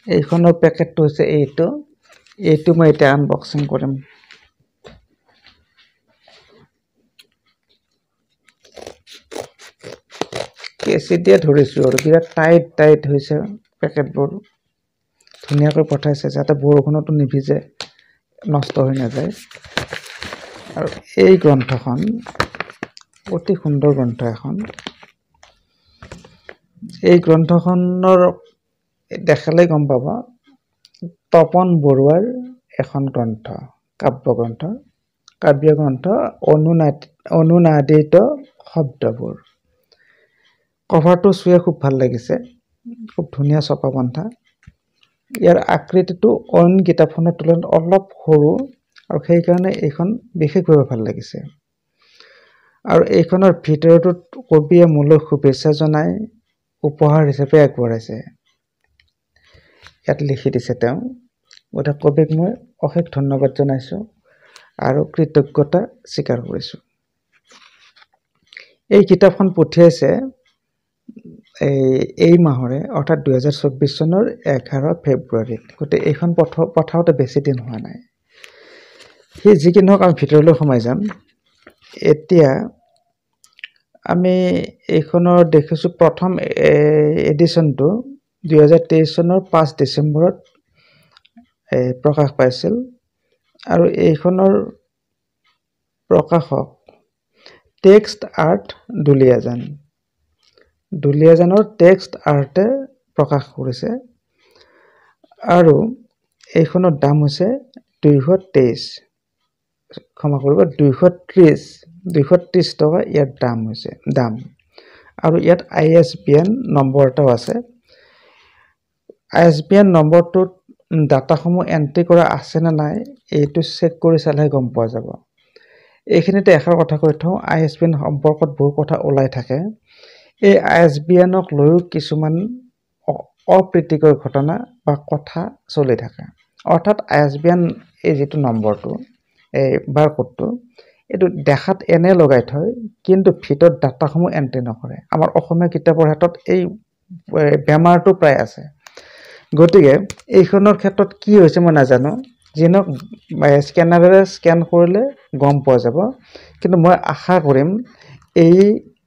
এইখনৰ পেকেটটো হৈছে এইটো মই এতিয়া আনবক্সিং কৰিম। কেঁচি দিয়ে ধৰিছোঁ আৰু বিৰাট টাইট হৈছে পেকেটবোৰ। ধুনীয়াকৈ পঠাইছে যাতে বৰষুণতো নিভিজে, নষ্ট হৈ নাযায়। আৰু এই গ্ৰন্থখন অতি সুন্দৰ গ্ৰন্থ এখন। এই গ্ৰন্থখনৰ দেখালে গম পাব তপন বৰুৱাৰ এখন গ্ৰন্থ, কাব্য গ্ৰন্থ অনুনাদিত শব্দবোৰ। কভাৰটো চুয়ে খুব ভাল লাগিছে, খুব ধুনীয়া ছপা বন্ধা। ইয়াৰ আকৃতিটো অইন কিতাপখনৰ তুলনাত অলপ সৰু আৰু সেইকাৰণে এইখন বিশেষভাৱে ভাল লাগিছে। আৰু এইখনৰ ভিতৰতো কবিয়ে মোলৈ শুভেচ্ছা জনাই উপহাৰ হিচাপে আগবঢ়াইছে। ইয়াত লিখি দিছে তেওঁ। গতিকে কবিক মই অশেষ ধন্যবাদ জনাইছোঁ আৰু কৃতজ্ঞতা স্বীকাৰ কৰিছোঁ। এই কিতাপখন পঠিয়াইছে এই মাহৰে অৰ্থাৎ 2024 চনৰ 11 ফেব্ৰুৱাৰীত। গতিকে এইখন পঠাওঁতে বেছি দিন হোৱা নাই। সেই যি কি নহওক আমি ভিতৰলৈ সোমাই যাম। এতিয়া আমি এইখনৰ দেখিছোঁ প্ৰথম এডিশ্যনটো 2023 চনৰ 5 ডিচেম্বৰত প্ৰকাশ পাইছিল। আৰু এইখনৰ প্ৰকাশক টেক্সট আৰ্ট দুলীয়াজানৰ টেক্সট আৰ্টে প্ৰকাশ কৰিছে। আৰু এইখনৰ দাম হৈছে 230 টকা ইয়াৰ দাম। আৰু ইয়াত ISBN নম্বৰ এটাও আছে। ISBN নম্বৰটোত ডাটাসমূহ এণ্ট্ৰি কৰা আছে নে নাই এইটো চেক কৰি চালেহে গম পোৱা যাব। এইখিনিতে এষাৰ কথা কৈ থওঁ, ISBN সম্পৰ্কত বহু কথা ওলাই থাকে। এই ISBNক লৈও কিছুমান অপ্ৰীতিকৰ ঘটনা বা কথা চলি থাকে। অৰ্থাৎ ISBN এই যিটো নম্বৰটো, এই বাৰকোডটো, এইটো দেখাত এনে লগাই থয় কিন্তু ভিতৰত ডাটাসমূহ এণ্ট্ৰি নকৰে। আমাৰ অসমীয়া কিতাপৰ ক্ষেত্ৰত এই বেমাৰটো প্ৰায় আছে। গতিকে এইখনৰ ক্ষেত্ৰত কি হৈছে মই নাজানো। যিনক স্কেনাৰেৰে স্কেন কৰিলে গম পোৱা যাব। কিন্তু মই আশা কৰিম এই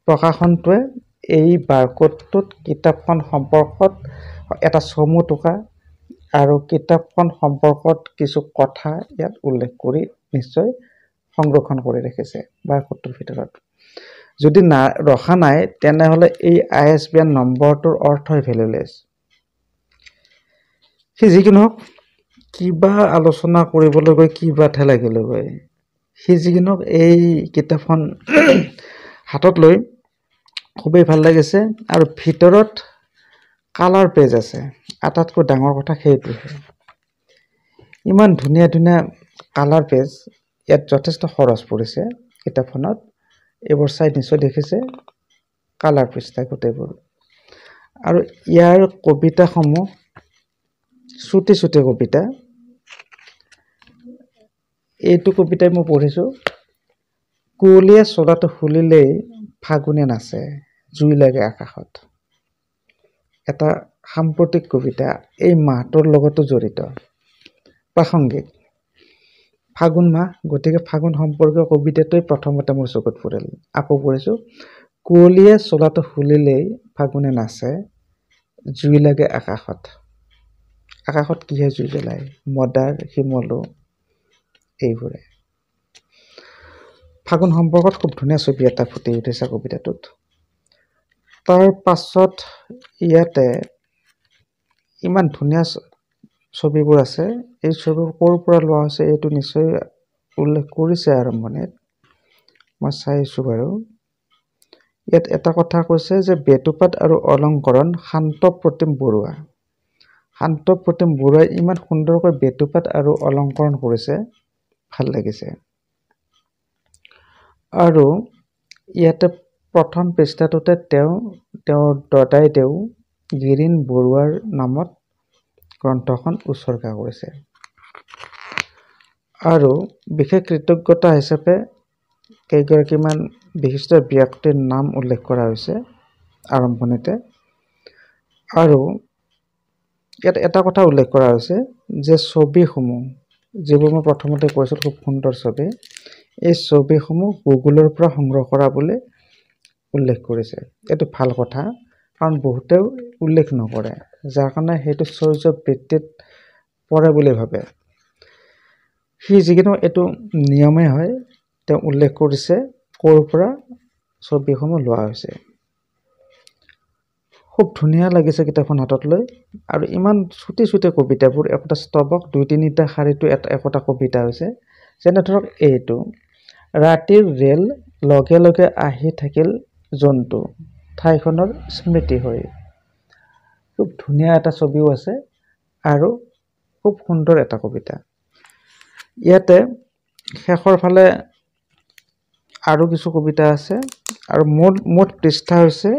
প্ৰকাশনটোৱে এই বাৰকোডটোত কিতাপখন সম্পৰ্কত এটা চমু টোকা আৰু কিতাপখন সম্পৰ্কত কিছু কথা ইয়াত উল্লেখ কৰি নিশ্চয় সংৰক্ষণ কৰি ৰাখিছে বাৰকোডটোৰ ভিতৰত। যদি ৰখা নাই তেনেহ'লে এই ISBN নম্বৰটোৰ অৰ্থই ভেলুলেছ। সি যি কি নহওক, কিবা আলোচনা কৰিবলৈ গৈ কিবাতহে লাগিলগৈ। সি যি কি নহওক, এই কিতাপখন হাতত লৈ খুবেই ভাল লাগিছে। আৰু ভিতৰত কালাৰ পেজ আছে। আটাইতকৈ ডাঙৰ কথা সেইটোহে। ইমান ধুনীয়া কালাৰ পেজ। ইয়াত যথেষ্ট খৰচ পৰিছে কিতাপখনত। এইবোৰ চাই নিশ্চয় দেখিছে, কালাৰ পৃষ্ঠা গোটেইবোৰ। আৰু ইয়াৰ কবিতাসমূহ চুটি কবিতা। এইটো কবিতাই মই পঢ়িছোঁ। কুঁৱলীয়ে চোলাটো খুলিলেই ফাগুনে নাচে, জুই লাগে আকাশত। এটা সাম্প্ৰতিক কবিতা, এই মাহটোৰ লগতো জড়িত, প্ৰাসংগিক। ফাগুন মাহ, গতিকে ফাগুন সম্পৰ্কীয় কবিতাটোৱে প্ৰথমতে মোৰ চকুত পৰিল। আকৌ পঢ়িছোঁ, কুঁৱলীয়ে চোলাটো খুলিলেই ফাগুনে নাচে, জুই লাগে আকাশত। আকাশত কিহে জুই জ্বলায়? মদাৰ, শিমলু, এইবোৰে। ফাগুন সম্পৰ্কত খুব ধুনীয়া ছবি এটা ফুটি উঠিছে কবিতাটোত। তাৰ পাছত ইয়াতে ইমান ধুনীয়া ছবিবোৰ আছে। এই ছবিবোৰ ক'ৰ পৰা লোৱা হৈছে এইটো নিশ্চয় উল্লেখ কৰিছে আৰম্ভণিত, মই চাইছোঁ বাৰু। ইয়াত এটা কথা কৈছে যে বেটুপাত আৰু অলংকৰণ শান্তপ্ৰতিম বৰুৱা। শান্তপ্ৰতিম বৰুৱাই ইমান সুন্দৰকৈ বেটুপাত আৰু অলংকৰণ কৰিছে, ভাল লাগিছে। আৰু ইয়াতে প্ৰথম পৃষ্ঠাটোতে তেওঁৰ দদাইদেউ গিৰিন বৰুৱাৰ নামত গ্ৰন্থখন উৎসৰ্গা কৰিছে। আৰু বিশেষ কৃতজ্ঞতা হিচাপে কেইগৰাকীমান বিশিষ্ট ব্যক্তিৰ নাম উল্লেখ কৰা হৈছে আৰম্ভণিতে। আৰু ইয়াত এটা কথা উল্লেখ কৰা হৈছে যে ছবিসমূহ যিবোৰ মই প্ৰথমতে কৈছিলোঁ খুব সুন্দৰ ছবি, এই ছবিসমূহ গুগলৰ পৰা সংগ্ৰহ কৰা বুলি উল্লেখ কৰিছে। এইটো ভাল কথা, কাৰণ বহুতেও উল্লেখ নকৰে, যাৰ কাৰণে সেইটো চৰ্য বৃত্তিত পৰে বুলি ভাবে। সি যিকোনো এইটো নিয়মেই হয়, তেওঁ উল্লেখ কৰিছে ক'ৰ পৰা ছবিসমূহ লোৱা হৈছে। খুব ধুনীয়া লাগিছে কিতাপখন হাতত লৈ, আৰু ইমান চুটি চুটি কবিতাবোৰ, একোটা স্তৱক ২-৩টা শাৰীটো একোটা কবিতা হৈছে। যেনে ধৰক এইটো, ৰাতিৰ ৰেল লগে লগে আহি থাকিল জন্তু ঠাইখনৰ স্মৃতি হৈ। খুব ধুনীয়া এটা ছবিও আছে আৰু খুব সুন্দৰ এটা কবিতা। ইয়াতে শেষৰ ফালে আৰু কিছু কবিতা আছে, আৰু মুঠ পৃষ্ঠা হৈছে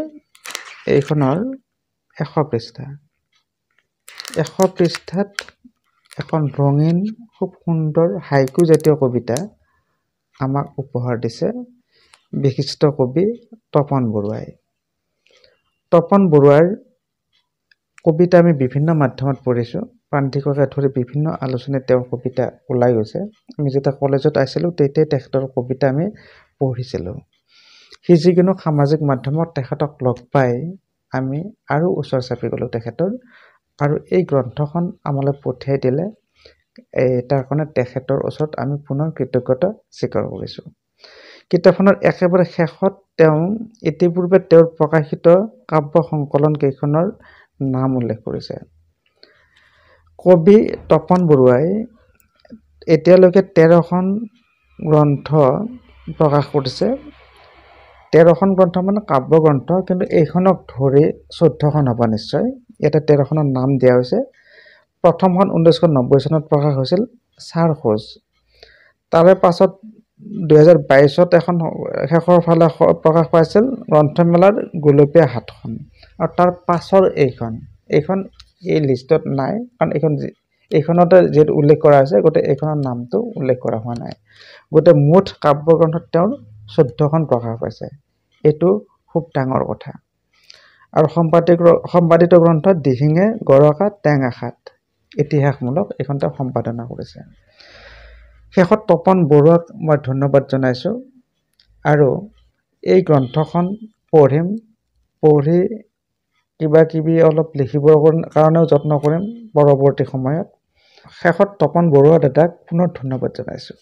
এইখনৰ ১০০ পৃষ্ঠা। ১০০ পৃষ্ঠাত এখন ৰঙীন খুব সুন্দৰ হাইকু জাতীয় কবিতা আমাক উপহাৰ দিছে বিশিষ্ট কবি তপন বৰুৱাই। তপন বৰুৱাৰ কবিতা আমি বিভিন্ন মাধ্যমত পঢ়িছোঁ, প্ৰান্তিককে ধৰি বিভিন্ন আলোচনীত তেওঁৰ কবিতা ওলাই গৈছে। আমি যেতিয়া কলেজত আছিলোঁ তেতিয়াই তেখেতৰ কবিতা আমি পঢ়িছিলোঁ। সি যিকোনো সামাজিক মাধ্যমত তেখেতক লগ পাই আমি আৰু ওচৰ চাপি গ'লোঁ তেখেতৰ, আৰু এই গ্ৰন্থখন আমালৈ পঠিয়াই দিলে। তাৰ কাৰণে তেখেতৰ ওচৰত আমি পুনৰ কৃতজ্ঞতা স্বীকাৰ কৰিছোঁ। কিতাপখনৰ একেবাৰে শেষত তেওঁ ইতিপূৰ্বে তেওঁৰ প্ৰকাশিত কাব্য সংকলন কেইখনৰ নাম উল্লেখ কৰিছে। কবি তপন বৰুৱাই এতিয়ালৈকে ১৩খন গ্ৰন্থ প্ৰকাশ কৰিছে। ১৩খন গ্ৰন্থ মানে কাব্য গ্ৰন্থ, কিন্তু এইখনক ধৰি ১৪খন হ'ব নিশ্চয়। ইয়াতে ১৩খনৰ নাম দিয়া হৈছে। প্ৰথমখন ১৯৯০ চনত প্ৰকাশ হৈছিল, চাৰ খোজ। তাৰে পাছত ২০২২ত এখন শেষৰ ফালে প্ৰকাশ পাইছিল, গ্ৰন্থমেলাৰ গোলপীয়া হাতখন। আৰু তাৰ পাছৰ এইখন এই লিষ্টত নাই, কাৰণ এইখনতে যিহেতু উল্লেখ কৰা হৈছে, গতিকে এইখনৰ নামটো উল্লেখ কৰা হোৱা নাই। গতিকে মুঠ কাব্যগ্ৰন্থত তেওঁৰ ১৪খন প্ৰকাশ পাইছে। এইটো খুব ডাঙৰ কথা। আৰু সম্পাদিত গ্ৰন্থ দিহিঙে গৰকা টেঙাখাত ইতিহাসমূলক, এইখন তেওঁ সম্পাদনা কৰিছে। শেষত তপন বৰুৱাক মই ধন্যবাদ জনাইছোঁ, আৰু এই গ্ৰন্থখন পঢ়িম, পঢ়ি কিবা কিবি অলপ লিখিবৰ কাৰণেও যত্ন কৰিম পৰৱৰ্তী সময়ত। শেষত তপন বৰুৱা দাদাক পুনৰ ধন্যবাদ জনাইছোঁ।